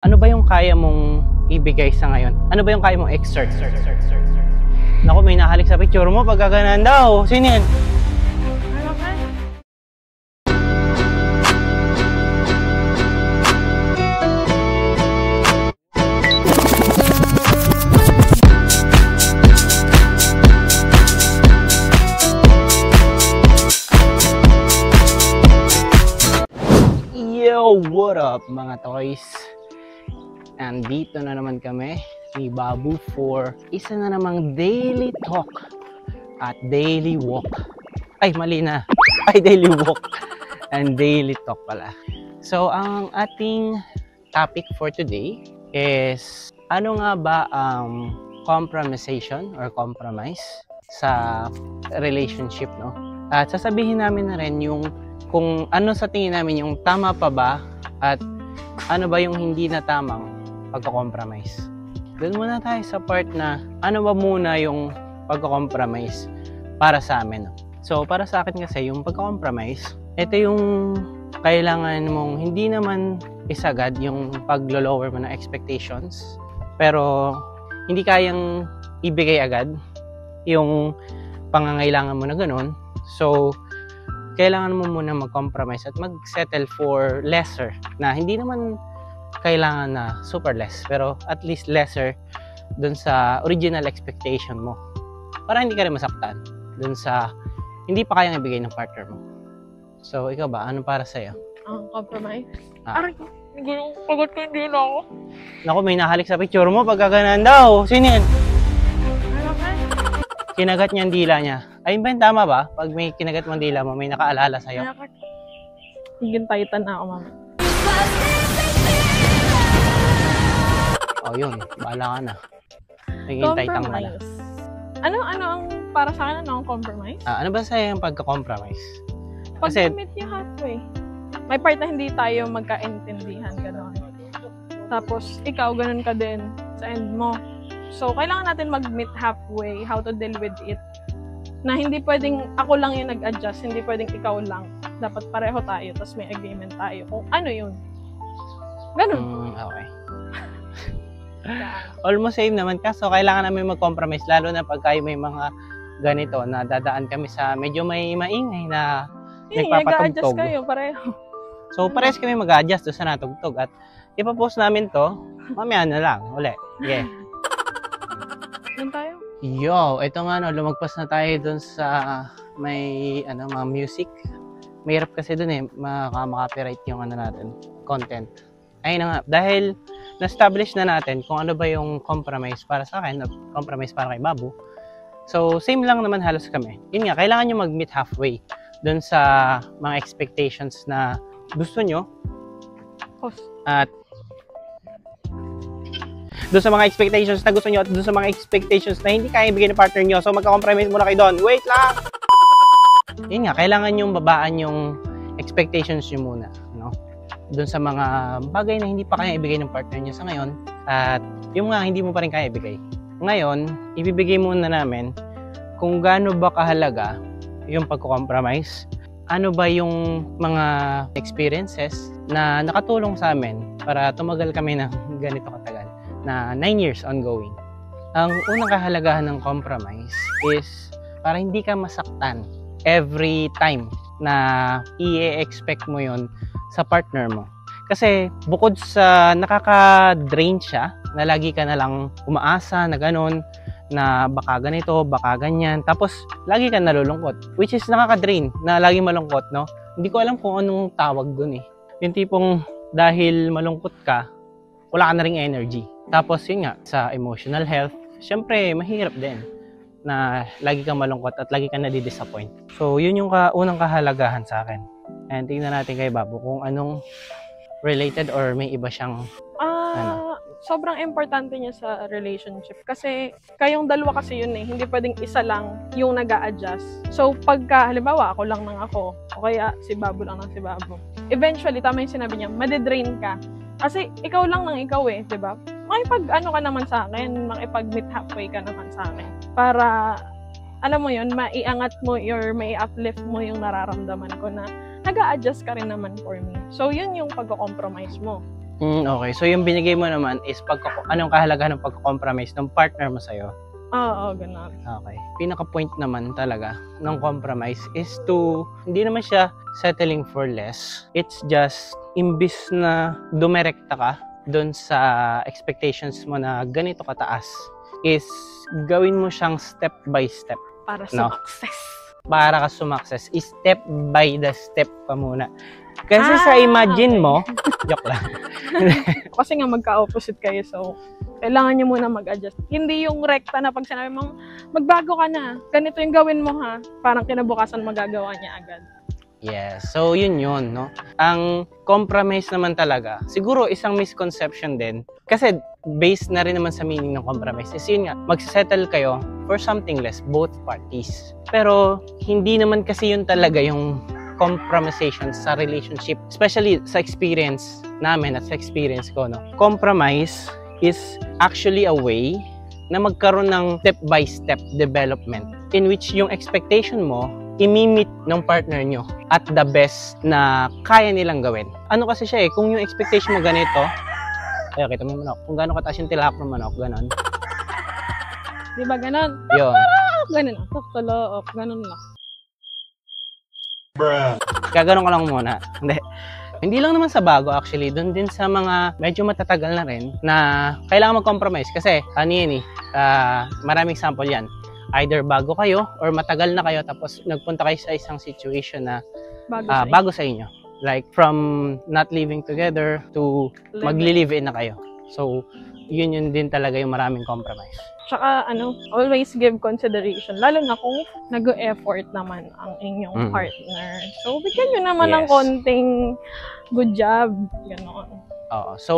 Ano ba yung kaya mong ibigay sa ngayon? Ano ba yung kaya mong exert? Naku, may nahalik sa picture mo. Pagkaganaan daw. Sino yan? Ano ka? Yo, what up mga toys? Andito na naman kami ni Babu for isa na namang daily talk at daily walk. Ay, mali na. Ay, daily walk and daily talk pala. So, ang ating topic for today is ano nga ba ang compromisation or compromise sa relationship, no? At sasabihin namin na rin yung kung ano sa tingin namin yung tama pa ba at ano ba yung hindi na tamang pagko-compromise. Doon muna tayo sa part na ano ba muna yung pagko-compromise para sa amin. No? So, para sa akin kasi yung pagko-compromise, ito yung kailangan mong hindi naman isagad yung paglo-lower mo ng expectations, pero hindi kayang ibigay agad yung pangangailangan mo na ganun. So, kailangan mo muna mag-compromise at mag-settle for lesser na hindi naman kailangan na super less, pero at least lesser dun sa original expectation mo para hindi ka rin masaktan dun sa hindi pa kayang ibigay ng partner mo. So, ikaw ba? Ano para sa'yo? Ang compromise? Aray, gulong pagod ko, hindi na ako. Naku, may nahalik sa picture mo. Pagkaganaan daw. Sino yan? Ano ka? Kinagat niya ang dila niya. Ayun ba yung tama ba? Pag may kinagat mo ang dila mo, may nakaalala sa'yo. Higin Titan na ako, mama. Oh, yun. Bahala ka na. Naghihintay tang pala. Compromise. Ano ang para sa akin, ano ang compromise? Ano ba sa'yo yung pagka-compromise? Kasi, Pag-commit niya halfway. May part na hindi tayo magkaintindihan, gano'n. Tapos, ikaw, gano'n ka din sa end mo. So, kailangan natin mag-meet halfway, how to deal with it. Na hindi pwedeng ako lang yung nag-adjust, hindi pwedeng ikaw lang. Dapat pareho tayo, tapos may agreement tayo. Kung ano yun. Ganun. Okay. Almost same naman, kaso kailangan namin mag-compromise lalo na pagka may mga ganito na dadaan kami sa medyo may maingay na Nag-adjust nagpapatugtog. kayo, pareho. So parehas kami mag-adjust doon sa natugtog at ipapost namin to mamaya na lang uli. Yeah. Doon tayo. Yo, ito nga no, lumagpas na tayo doon sa may mga music. Mahirap kasi doon eh, maka-copyright yung natin, content. Ayun na nga, dahil na-establish na natin kung ano ba yung compromise para sa akin at compromise para kay Babu. So, same lang naman halos kami. Yun nga, kailangan nyo mag-meet halfway dun sa mga expectations na gusto nyo. At dun sa mga expectations na gusto nyo at dun sa mga expectations na hindi kaya ibigay ng partner nyo. So, magka-compromise muna kayo doon. Wait lang! Yun nga, kailangan nyo babaan yung expectations nyo muna. No? Doon sa mga bagay na hindi pa kaya ibigay ng partner niya sa ngayon at yung nga hindi mo pa rin kaya ibigay. Ngayon, ibibigay muna namin kung gaano ba kahalaga yung pagko-compromise, ano ba yung mga experiences na nakatulong sa amin para tumagal kami ng ganito katagal na 9 years ongoing. Ang unang kahalagahan ng compromise is para hindi ka masaktan every time na i-expect mo yon sa partner mo. Kasi bukod sa nakaka-drain siya, na lagi ka na lang umaasa na ganun, na baka ganito, baka ganyan, tapos lagi ka nalulungkot, which is nakaka-drain, na lagi malungkot, no? Hindi ko alam kung anong tawag dun eh. Yung tipong dahil malungkot ka, wala ka na ring energy. Tapos yun nga, sa emotional health, syempre mahirap din na lagi kang malungkot at lagi kang nadi-disappoint. So, yun yung unang kahalagahan sa akin. And tingnan natin kay Babu kung anong related or may iba siyang Sobrang importante niya sa relationship. Kasi kayong dalawa kasi yun eh. Hindi pwedeng isa lang yung nag-a-adjust. So, pagka, halimbawa, ako lang ng ako, o kaya si Babu lang ng si Babu. Eventually, tama yung sinabi niya, madidrain ka. Kasi ikaw lang ng ikaw eh, di ba? Makipag-ano ka naman sa akin, makipag-meet halfway ka naman sa akin. Para, alam mo yun, maiangat mo or mai-uplift mo yung nararamdaman ko na nag-a-adjust ka rin naman for me. So, yun yung pag-compromise mo. Okay. So, yung binigay mo naman is anong kahalagahan ng pagko-compromise ng partner mo sa'yo? Oo, ganun. Okay. Pinaka-point naman talaga ng compromise is hindi naman siya settling for less. It's just, imbis na dumirekta ka doon sa expectations mo na ganito kataas, is gawin mo siyang step by step. Para sa success. Para ka sumakses, step by the step ka muna. Kasi sa imagine mo, joke lang. Kasi nga magka-opposite kayo, so kailangan nyo muna mag-adjust. Hindi yung rekta na pag sinabi mong magbago ka na, ganito yung gawin mo ha, parang kinabukasan magagawa niya agad. Yes, so yun, no? Ang compromise naman talaga, siguro isang misconception din, kasi based na rin naman sa meaning ng compromise, is yun nga, magsisettle kayo for something less, both parties. Pero hindi naman kasi yun talaga yung compromisation sa relationship, especially sa experience namin at sa experience ko, no? Compromise is actually a way na magkaroon ng step-by-step development in which yung expectation mo imi-meet ng partner nyo at the best na kaya nilang gawin. Ano kasi siya kung yung expectation mo ganito, ay, kita mo yung manok, kung gano'n kataas yung tilahap ng manok, gano'n. Di ba gano'n? Yun. Gano'n lang, tulook, gano'n lang. Gaganon ka lang muna. Hindi lang naman sa bago actually, doon din sa mga medyo matatagal na rin na kailangan mag-compromise kasi maraming example yan. Either bago kayo or matagal na kayo tapos nagpunta kayo sa isang situation na bago sa inyo. Like from not living together to magli-live-in na kayo. So, yun din talaga yung maraming compromise. Tsaka always give consideration. Lalo na kung nag-effort naman ang inyong partner. So, bigyan nyo naman ng konting good job. Ganon. Oo. So,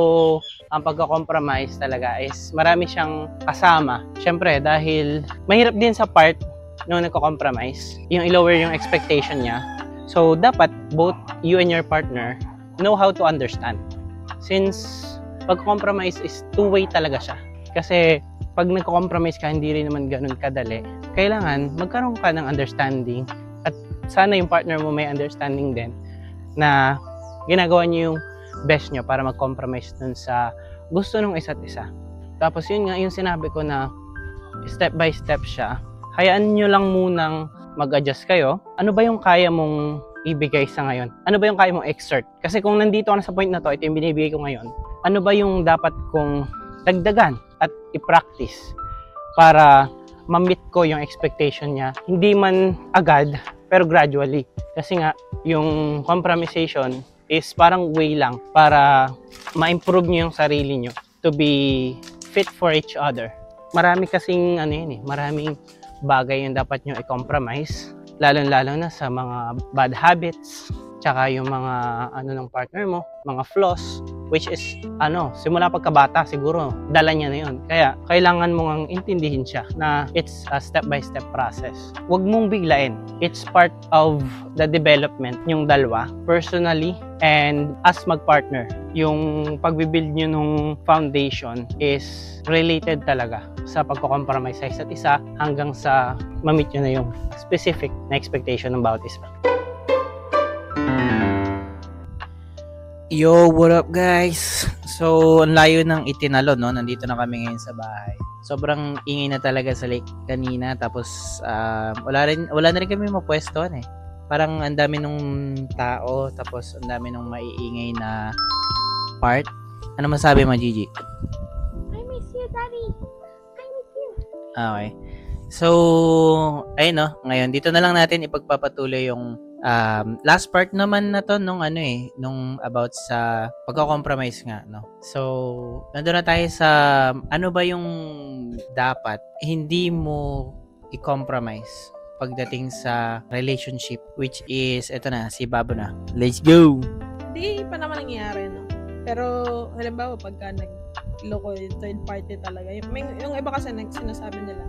ang pagka-compromise talaga is marami siyang kasama. Siyempre, dahil mahirap din sa part nung nagko-compromise, yung i-lower yung expectation niya. So, dapat both you and your partner know how to understand. Since pag-compromise is two-way talaga siya. Kasi pag nagko-compromise ka, hindi rin naman ganun kadali. Kailangan magkaroon ka ng understanding at sana yung partner mo may understanding din na ginagawa niyo yung best nyo para mag-compromise dun sa gusto ng isa't isa. Tapos yun nga, yung sinabi ko na step by step siya, hayaan nyo lang munang mag-adjust kayo. Ano ba yung kaya mong ibigay sa ngayon? Ano ba yung kaya mong exert? Kasi kung nandito ka na sa point na to, ito yung binibigay ko ngayon, ano ba yung dapat kong dagdagan at i-practice para ma-meet ko yung expectation niya? Hindi man agad, pero gradually. Kasi nga, yung compromisation is parang way lang para ma-improve nyo yung sarili nyo to be fit for each other. Marami kasing maraming bagay yung dapat nyo i-compromise, lalo-lalo na sa mga bad habits, tsaka yung mga ng partner mo, mga flaws, which is simula pagkabata siguro dala niya na yun. Kaya kailangan mo ngang intindihin siya na it's a step-by-step process. Huwag mong biglain. It's part of the development yung dalawa, personally and as mag-partner. Yung pagbibuild nyo nung foundation is related talaga sa pagko-compromise sa isa't isa hanggang sa ma-meet nyo na yung specific na expectation ng bawat isa. Yo, what up guys? So, ang layo ng itinalo, no? Nandito na kami ngayon sa bahay. Sobrang ingay na talaga sa lake kanina. Tapos, wala na rin kami mapwestuhan eh. Parang ang dami nung tao. Tapos, ang dami nung maiingay na part. Ano masabi mo, Gigi? I miss you, Daddy. I miss you. Okay. So, ayun no. Ngayon, dito na lang natin ipagpapatuloy yung last part naman na to nung about sa pagko-compromise nga, no. So, nandoon na tayo sa ano ba yung dapat hindi mo i-compromise pagdating sa relationship, which is eto na, si Babo na. Let's go. Di pa naman nangyayari, no. Pero halimbawa pagka nagloko yung third party talaga, yung iba kasi sinasabi nila,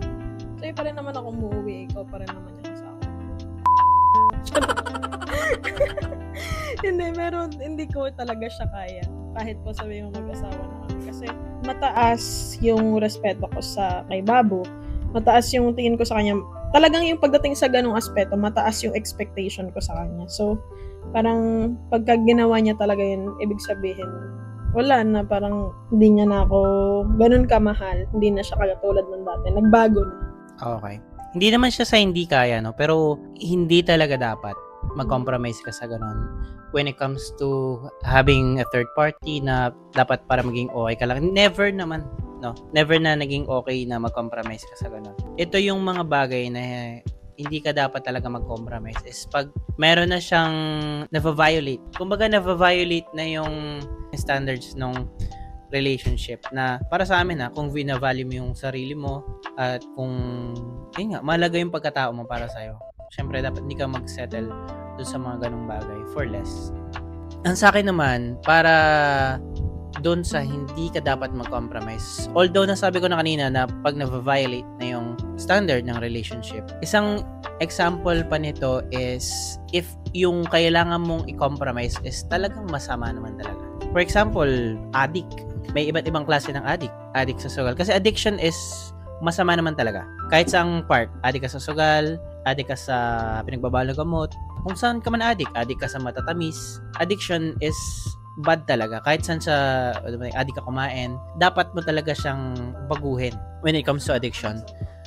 sa'yo pa rin naman ako umuwi, ikaw pa rin naman yung asawa. Hindi ko talaga siya kaya. Kahit po sabi yung mag-asawa na kami. Kasi mataas yung respeto ko kay Babo. Mataas yung tingin ko sa kanya. Talagang yung pagdating sa ganung aspeto, mataas yung expectation ko sa kanya. So, parang pagka ginawa niya talaga yun, ibig sabihin, wala na, parang hindi niya na ako ganun kamahal. Hindi na siya katulad ng dati. Nagbago na. Okay. Hindi naman siya sa hindi kaya, no? Pero hindi talaga dapat mag-compromise ka sa ganun. When it comes to having a third party na dapat para maging okay ka lang. Never naman, no? Never na naging okay na mag-compromise ka sa ganun. Ito yung mga bagay na hindi ka dapat talaga mag-compromise is pag meron na siyang na-violate. Kumbaga na-violate na yung standards ng relationship na para sa amin kung vina-value mo yung sarili mo at kung mahalaga yung pagkatao mo para sa'yo. Syempre dapat hindi ka mag-settle doon sa mga ganung bagay for less. Ang sa akin naman, para doon sa hindi ka dapat mag-compromise. Although nasabi ko na kanina na pag na-violate na yung standard ng relationship, isang example pa nito is if yung kailangan mong i-compromise is talagang masama naman talaga. For example, addict. May iba't ibang klase ng addict. Addict sa sugal. Kasi addiction is masama naman talaga. Kahit saang part. Addict ka sa sugal, addict ka sa pinagbabawal na gamot. Kung saan ka man addict ka sa matatamis. Addiction is bad talaga. Kahit saan sa addict ka kumain, dapat mo talaga siyang baguhin when it comes to addiction.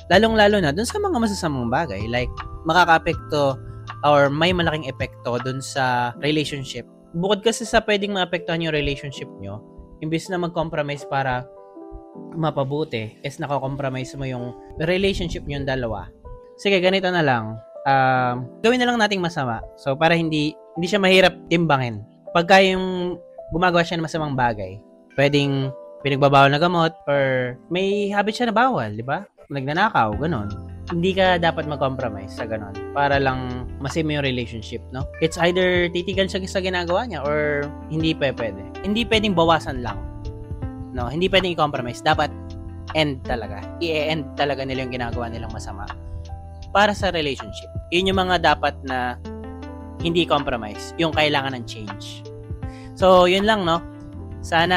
Lalong-lalo na dun sa mga masasamang bagay. Like, makaka-apekto or may malaking epekto dun sa relationship. Bukod kasi sa pwedeng maapektuhan yung relationship nyo, imbis na mag-compromise para mapabuti, is nakakompromise mo yung relationship nyo yung dalawa. Sige, ganito na lang. Gawin na lang nating masama. So, para hindi siya mahirap timbangin. Pagka yung gumagawa siya ng masamang bagay, pwedeng pinagbabawal na gamot or may habit siya na bawal, di ba? Nagnanakaw, ganon. Hindi ka dapat mag-compromise sa ganon para lang masave yung relationship, no? It's either titigan siya sa ginagawa niya or hindi pwede. Hindi pwedeng bawasan lang. No, hindi pwedeng i-compromise. Dapat end talaga. I-end talaga nila yung ginagawa nilang masama para sa relationship. Yun yung mga dapat na hindi compromise. Yung kailangan ng change. So, yun lang, no? Sana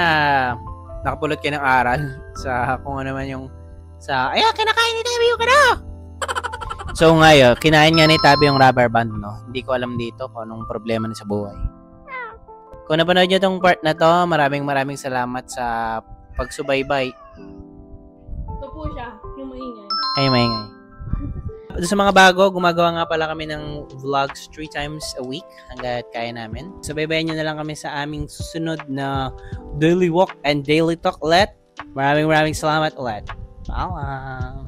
nakapulot kayo ng aral sa kung ano man yung kinakain ni Tabi yung So ngayon, kinain nga ni Tabi yung rubber band, no? Hindi ko alam dito kung anong problema niya sa buhay. Kung napanood nyo tong part na to, maraming salamat sa pagsubaybay. Ito po siya, yung maingay. Ay, maingay. Sa mga bago, gumagawa nga pala kami ng vlogs 3 times a week hanggat kaya namin. Subaybayan nyo na lang kami sa aming susunod na daily walk and daily talk ulit. Maraming salamat ulit. Paalam.